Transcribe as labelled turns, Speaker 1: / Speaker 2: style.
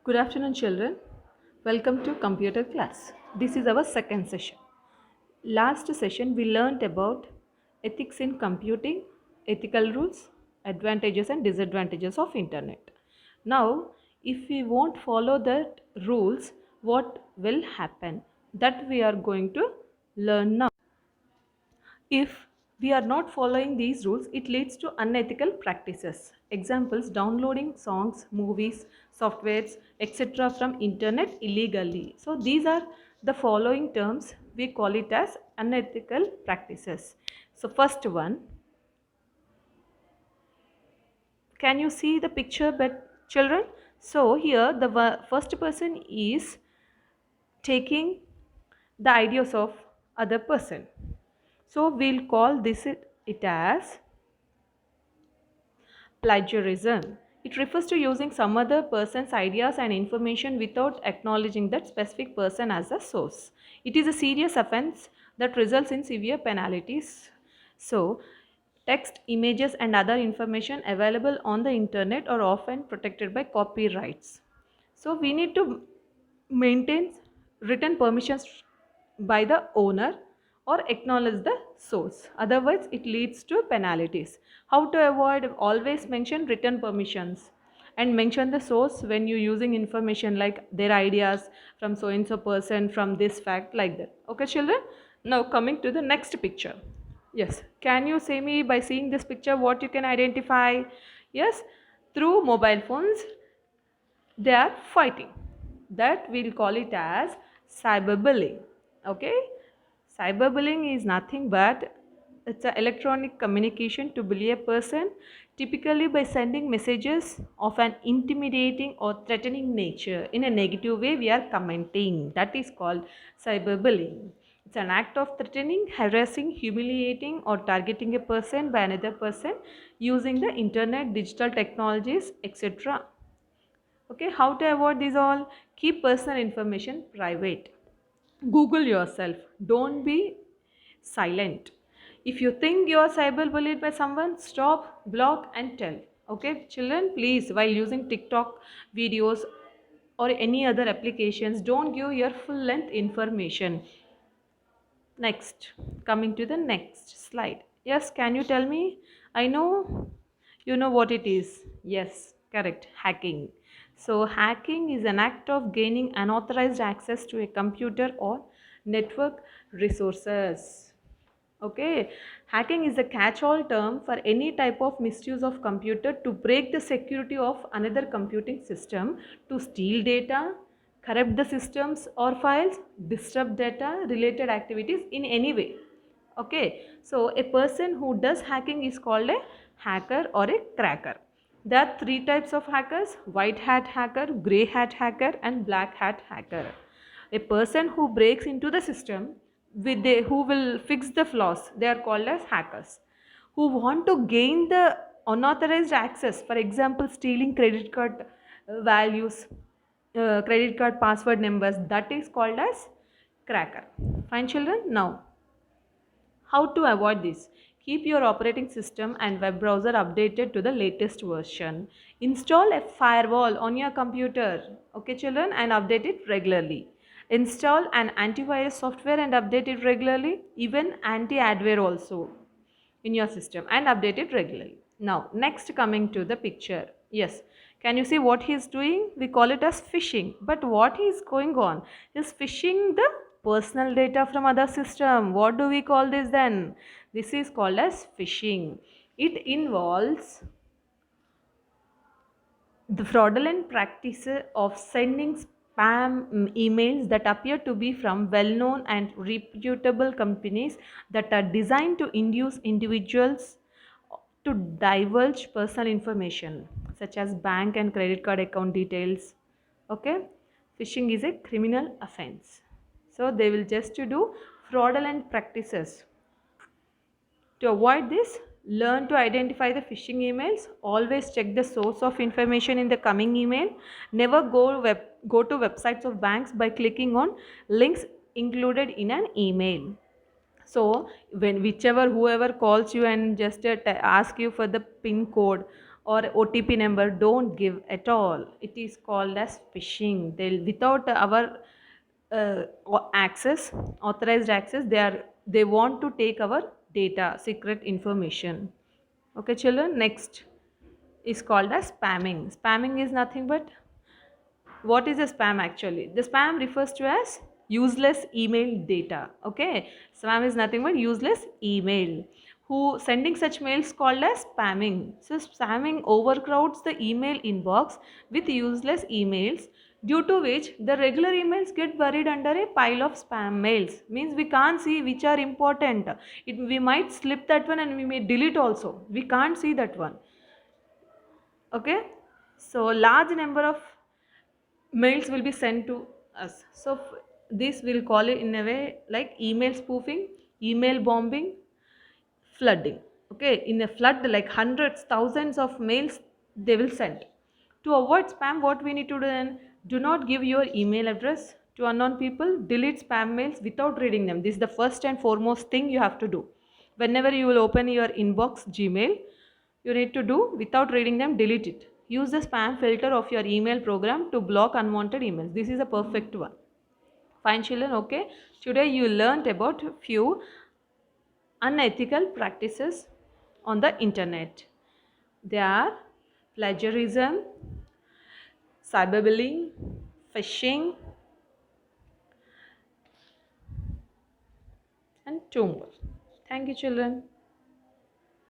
Speaker 1: Good afternoon, children. Welcome to computer class. This is our second session. Last session, we learned about ethics in computing, ethical rules, advantages and disadvantages of internet. Now, if we won't follow that rules, what will happen? That we are going to learn now. If we are not following these rules, it leads to unethical practices. Examples: downloading songs, movies, softwares, etc. from internet illegally. So these are the following terms we call it as unethical practices. So first one, can you see the picture, but children? So here the first person is taking the ideas of other person. So we'll call it as plagiarism. It refers to using some other person's ideas and information without acknowledging that specific person as a source. It is a serious offense that results in severe penalties. So, text, images, and other information available on the internet are often protected by copyrights. So, we need to maintain written permissions by the owner or acknowledge the source. Otherwise, it leads to penalties. How to avoid? Always mention written permissions and mention the source when you're using information like their ideas from so and so person, from this fact, like that. Okay, children? Now, coming to the next picture. Yes, can you say me by seeing this picture what you can identify? Yes, through mobile phones they are fighting. That we'll call it as cyberbullying. Okay, cyberbullying is nothing but it's an electronic communication to bully a person, typically by sending messages of an intimidating or threatening nature. In a negative way we are commenting, that is called cyberbullying. It's an act of threatening, harassing, humiliating or targeting a person by another person using the internet, digital technologies, etc. Okay, how to avoid these all? Keep personal information private. Google yourself, don't be silent. If you think you are cyberbullied by someone, stop, block and tell. Okay, children, please, while using TikTok videos or any other applications, don't give your full length information. Next, coming to the next slide. Yes, can you tell me? I know you know what it is. Yes, correct. Hacking. So, hacking is an act of gaining unauthorized access to a computer or network resources. Okay, hacking is a catch-all term for any type of misuse of computer to break the security of another computing system, to steal data, corrupt the systems or files, disrupt data related activities in any way. Okay, so a person who does hacking is called a hacker or a cracker. There are three types of hackers: white hat hacker, grey hat hacker and black hat hacker. A person who breaks into the system who will fix the flaws, they are called as hackers. Who want to gain the unauthorized access, for example stealing credit card values, credit card password numbers, that is called as cracker. Fine, children. Now, how to avoid this? Keep your operating system and web browser updated to the latest version. Install a firewall on your computer, okay children, and update it regularly. Install an antivirus software and update it regularly, even anti-adware also in your system, and update it regularly. Now, next, coming to the picture. Yes, can you see what he is doing? We call it as phishing. But what is going on? He is phishing the personal data from other system. What do we call this then? This is called as phishing. It involves the fraudulent practice of sending spam emails that appear to be from well-known and reputable companies that are designed to induce individuals to divulge personal information such as bank and credit card account details. Okay, phishing is a criminal offense. So they will just to do fraudulent practices. To avoid this, learn to identify the phishing emails. Always check the source of information in the coming email. Never go to websites of banks by clicking on links included in an email. So when whoever calls you and just ask you for the pin code, or OTP number, don't give at all. It is called as phishing. They'll, without our access, authorized access, they want to take our data, secret information. Okay children, next is called as spamming. Spamming is nothing but, what is a spam actually? The spam refers to as useless email data. Okay, spam is nothing but useless email. Who sending such mails called as spamming. So spamming overcrowds the email inbox with useless emails, due to which the regular emails get buried under a pile of spam mails. Means we can't see which are important. We might slip that one and we may delete also. We can't see that one. Okay, so large number of mails will be sent to us. So this will call it in a way like email spoofing, email bombing, flooding. Okay, in a flood, like hundreds, thousands of mails they will send. To avoid spam, what we need to do then, do not give your email address to unknown people. Delete spam mails without reading them. This is the first and foremost thing you have to do. Whenever you will open your inbox Gmail, you need to do, without reading them, delete it. Use the spam filter of your email program to block unwanted emails. This is a perfect one. Fine children, okay. Today you learnt about few unethical practices on the internet. They are plagiarism, cyberbullying, phishing, and two more. Thank you children.